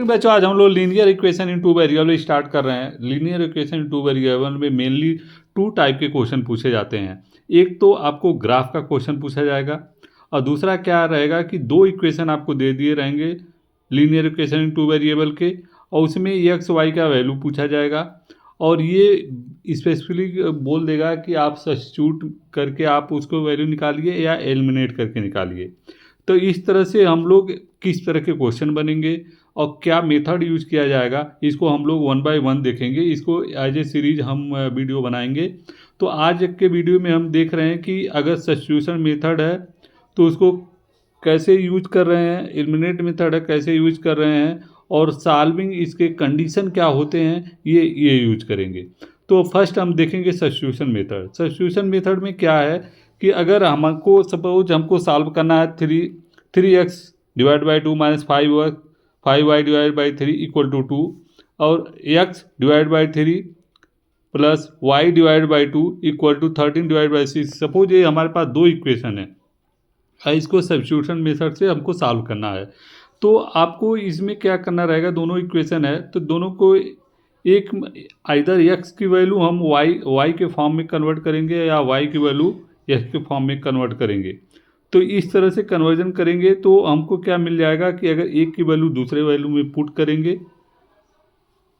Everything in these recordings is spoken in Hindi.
बच्चों आज हम लोग linear equation in two variable start कर रहे हैं। Linear equation in two variable में मेनली टू टाइप के क्वेश्चन पूछे जाते हैं। एक तो आपको ग्राफ का क्वेश्चन पूछा जाएगा और दूसरा क्या रहेगा कि दो इक्वेशन आपको दे दिए रहेंगे linear equation in two variable के, और उसमें एक्स वाई का वैल्यू पूछा जाएगा और ये स्पेसिफिकली बोल देगा कि आप सब्स्टिट्यूट करके आप उसको वैल्यू निकालिए या एलिमिनेट करके निकालिए। तो इस तरह से हम लोग किस तरह के क्वेश्चन बनेंगे और क्या मेथड यूज किया जाएगा, इसको हम लोग वन बाय वन देखेंगे। इसको एज ए सीरीज हम वीडियो बनाएंगे। तो आज के वीडियो में हम देख रहे हैं कि अगर सब्स्टिट्यूशन मेथड है तो उसको कैसे यूज कर रहे हैं, एलिमिनेट मेथड है कैसे यूज कर रहे हैं, और सॉल्विंग इसके कंडीशन क्या होते हैं ये यूज करेंगे। तो फर्स्ट हम देखेंगे सब्स्टिट्यूशन मेथड। सब्स्टिट्यूशन मेथड में क्या है कि अगर हमको सपोज हमको सॉल्व करना है three x divide by two minus five y divide by three equal to two, और x divide by three plus y divide by two equal to 13 divide by 6। Suppose ये हमारे पास दो इक्वेशन है, इसको सब्स्टिट्यूशन मेथड से हमको सॉल्व करना है। तो आपको इसमें क्या करना रहेगा, दोनों इक्वेशन है तो दोनों को एक आइदर एक्स की वैल्यू हम वाई के फॉर्म में कन्वर्ट करेंगे या वाई की वैल्यू एक्स के फॉर्म में कन्वर्ट करेंगे। तो इस तरह से कन्वर्जन करेंगे तो हमको क्या मिल जाएगा कि अगर एक की वैल्यू दूसरे वैल्यू में पुट करेंगे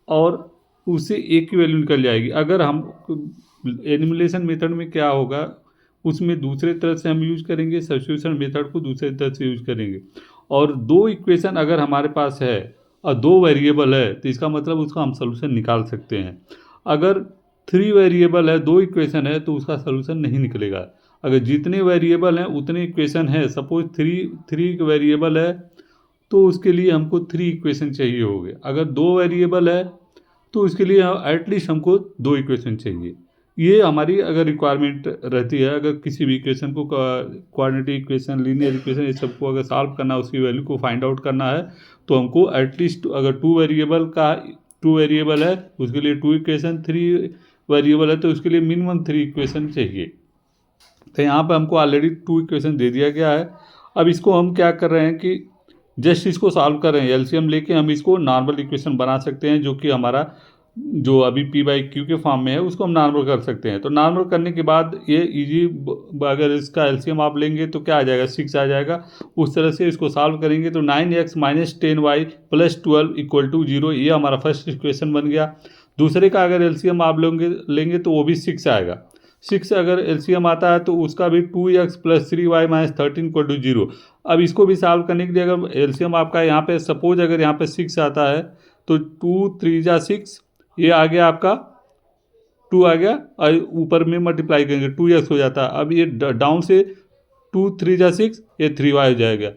और उससे एक की वैल्यू निकल जाएगी। अगर हम एलिमिनेशन मेथड में क्या होगा, उसमें दूसरे तरह से हम यूज करेंगे, सब्स्टिट्यूशन मेथड को दूसरे तरह से यूज करेंगे। और दो इक्वेशन अगर हमारे पास है और दो वेरिएबल है तो इसका मतलब उसका हम सोल्यूशन निकाल सकते हैं। अगर थ्री वेरिएबल है, दो इक्वेशन है तो उसका सोल्यूशन नहीं निकलेगा। अगर जितने वेरिएबल हैं उतने इक्वेशन है, सपोज थ्री वेरिएबल है तो उसके लिए हमको थ्री इक्वेशन चाहिए होंगे। अगर दो वेरिएबल है तो उसके लिए एटलीस्ट हमको दो इक्वेशन चाहिए। ये हमारी अगर रिक्वायरमेंट रहती है। अगर किसी भी इक्वेशन को क्वाड्रेटिक इक्वेशन, लीनियर इक्वेशन, ये सबको अगर सॉल्व करना है, उसकी वैल्यू को फाइंड आउट करना है तो हमको एटलीस्ट अगर टू वेरिएबल है उसके लिए टू इक्वेशन, थ्री वेरिएबल है तो उसके लिए मिनिमम थ्री इक्वेशन चाहिए। तो यहाँ पर हमको ऑलरेडी टू इक्वेशन दे दिया गया है। अब इसको हम क्या कर रहे हैं कि जस्ट इसको सॉल्व कर रहे हैं, एलसीएम लेके हम इसको नॉर्मल इक्वेशन बना सकते हैं, जो कि हमारा जो अभी पी बाई क्यू के फॉर्म में है उसको हम नॉर्मल कर सकते हैं। तो नॉर्मल करने के बाद ये इजी, अगर इसका एलसीएम आप लेंगे तो क्या आ जाएगा, 6 आ जाएगा। उस तरह से इसको सॉल्व करेंगे तो 9x minus 10y plus 12 equal to 0, ये हमारा फर्स्ट इक्वेशन बन गया। दूसरे का अगर एलसीएम आप लेंगे तो वो भी 6 आएगा। 6 अगर एलसीएम आता है तो उसका भी 2x plus 3y minus 13 equal to 0। अब इसको भी सॉल्व करने के लिए अगर एलसीएम आपका यहाँ पे सपोज अगर यहाँ पे 6 आता है तो 2 3 जा 6, ये आ गया आपका 2 आ गया, और ऊपर में मल्टीप्लाई करेंगे 2x हो जाता है। अब ये डाउन से 2 3 जा 6, ये 3y हो जाएगा।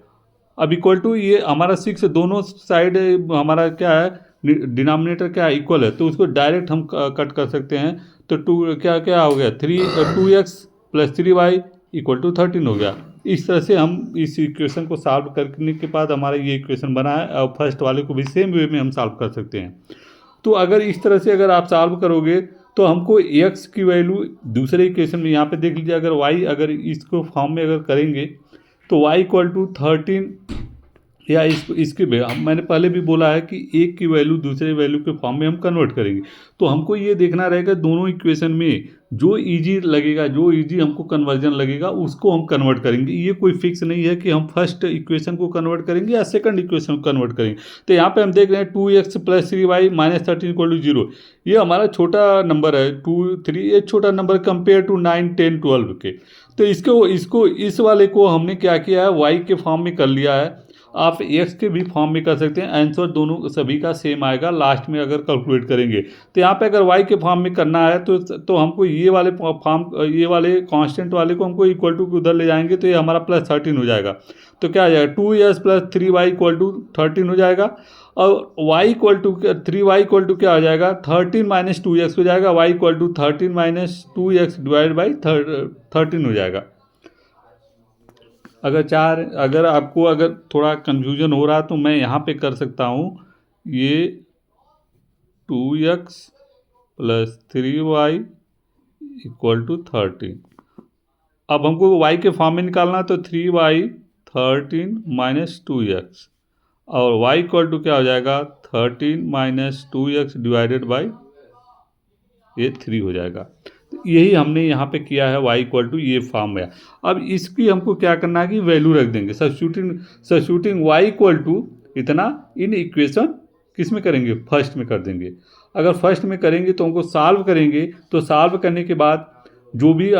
अब इक्वल टू ये हमारा 6 दोनों साइड हमारा क्या है, डिनोमिनेटर क्या है, इक्वल है, तो उसको डायरेक्ट हम कट कर सकते हैं। तो क्या क्या हो गया, 2x plus 3y equal to 13 हो गया। इस तरह से हम इस इक्वेशन को सॉल्व करने के बाद हमारा ये इक्वेशन बना है, और फर्स्ट वाले को भी सेम वे में हम सॉल्व कर सकते हैं। तो अगर इस तरह से अगर आप सॉल्व करोगे तो हमको x की वैल्यू दूसरे इक्वेशन में यहाँ पे देख लीजिए, अगर y अगर इसको फॉर्म में अगर करेंगे तो y इक्वल टू 13, या इसके मैंने पहले भी बोला है कि एक की वैल्यू दूसरे वैल्यू के फॉर्म में हम कन्वर्ट करेंगे। तो हमको ये देखना रहेगा दोनों इक्वेशन में जो इजी लगेगा, जो इजी हमको कन्वर्जन लगेगा उसको हम कन्वर्ट करेंगे। ये कोई फिक्स नहीं है कि हम फर्स्ट इक्वेशन को कन्वर्ट करेंगे या सेकंड इक्वेशन को कन्वर्ट करेंगे। तो यहाँ पे हम देख रहे हैं 2x plus 3y minus 13 equal to 0, ये हमारा छोटा नंबर है। 2 3 ये छोटा नंबर कंपेयर टू 9 10 12 के। तो इसको इस वाले को हमने क्या किया है, y के फॉर्म में कर लिया है। आप x के भी फॉर्म में कर सकते हैं, आंसर दोनों सभी का सेम आएगा लास्ट में अगर कैलकुलेट करेंगे। तो यहाँ पे अगर y के फॉर्म में करना है तो हमको ये वाले कांस्टेंट वाले को हमको इक्वल टू उधर ले जाएंगे तो ये हमारा प्लस 13 हो जाएगा। तो क्या आ जाएगा, 2s plus 3y equal to 13 हो जाएगा, और y equal to 3y equal to क्या हो जाएगा, 13 माइनस 2x हो जाएगा। y equal to 13 minus 2x divide by 13 हो जाएगा। अगर आपको अगर थोड़ा कन्फ्यूजन हो रहा तो मैं यहाँ पे कर सकता हूँ, ये 2x plus 3y equal to 13। अब हमको y के फॉर्म में निकालना तो 3y 13 माइनस 2x, और y इक्वल टू क्या हो जाएगा 13 माइनस 2x डिवाइडेड बाई ये 3 हो जाएगा। तो यही हमने यहाँ पे किया है, y इक्वल टू ये फॉर्म में। अब इसकी हमको क्या करना है कि वैल्यू रख देंगे, सब्स्टिट्यूटिंग y इक्वल टू इतना इन इक्वेशन किस में करेंगे, फर्स्ट में कर देंगे। अगर फर्स्ट में करेंगे तो हमको सॉल्व करेंगे, तो सॉल्व करने के बाद जो भी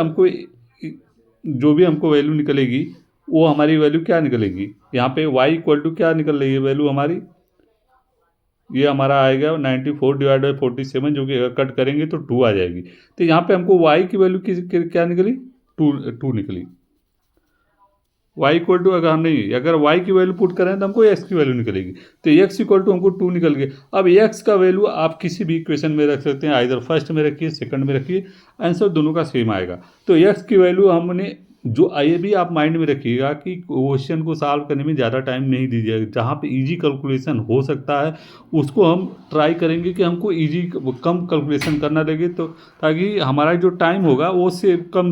हमको वैल्यू निकलेगी वो हमारी वैल्यू क्या निकलेगी, यहाँ पे y इक्वल टू क्या निकल रही है वैल्यू हमारी, ये हमारा आएगा 94 डिवाइड बाई 47, जो कि अगर कट करेंगे तो 2 आ जाएगी। तो यहाँ पे हमको y की वैल्यू क्या निकली, 2 निकली। y इक्वल टू अगर y की वैल्यू पुट करें तो हमको x की वैल्यू निकलेगी। तो x इक्वल टू हमको 2 निकल गया। अब x का वैल्यू आप किसी भी इक्वेशन में रख सकते हैं, आइदर फर्स्ट में रखिए सेकंड में रखिए, आंसर दोनों का सेम आएगा। तो x की वैल्यू हमने जो ये भी आप माइंड में रखिएगा कि क्वेश्चन को सॉल्व करने में ज़्यादा टाइम नहीं दीजिएगा, जहाँ पे इजी कैलकुलेशन हो सकता है उसको हम ट्राई करेंगे कि हमको इजी कम कैलकुलेशन करना लगे, तो ताकि हमारा जो टाइम होगा वो से कम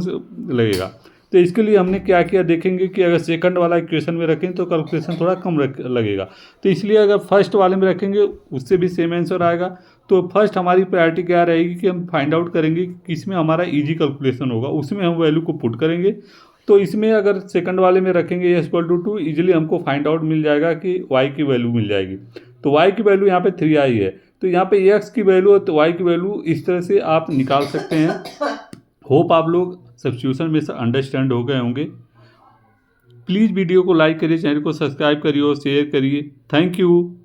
लगेगा। तो इसके लिए हमने क्या किया देखेंगे कि अगर सेकंड वाला इक्वेशन में रखें तो कैलकुलेशन थोड़ा कम लगेगा, तो इसलिए अगर फर्स्ट वाले में रखेंगे उससे भी सेम आंसर आएगा। तो फर्स्ट हमारी प्रायोरिटी क्या रहेगी कि हम फाइंड आउट करेंगे कि किसमें हमारा इजी कैलकुलेशन होगा, उसमें हम वैल्यू को पुट करेंगे। तो इसमें अगर सेकंड वाले में रखेंगे s इक्वल टू 2, ईजिली हमको फाइंड आउट मिल जाएगा कि y की वैल्यू मिल जाएगी। तो y की वैल्यू यहाँ पे 3 आई है, तो यहाँ पे x की वैल्यू और y की वैल्यू इस तरह से आप निकाल सकते हैं। होप आप लोग सब्स्टिट्यूशन में से अंडरस्टैंड हो गए होंगे। प्लीज़ वीडियो को लाइक करिए, चैनल को सब्सक्राइब करिए और शेयर करिए। Thank you.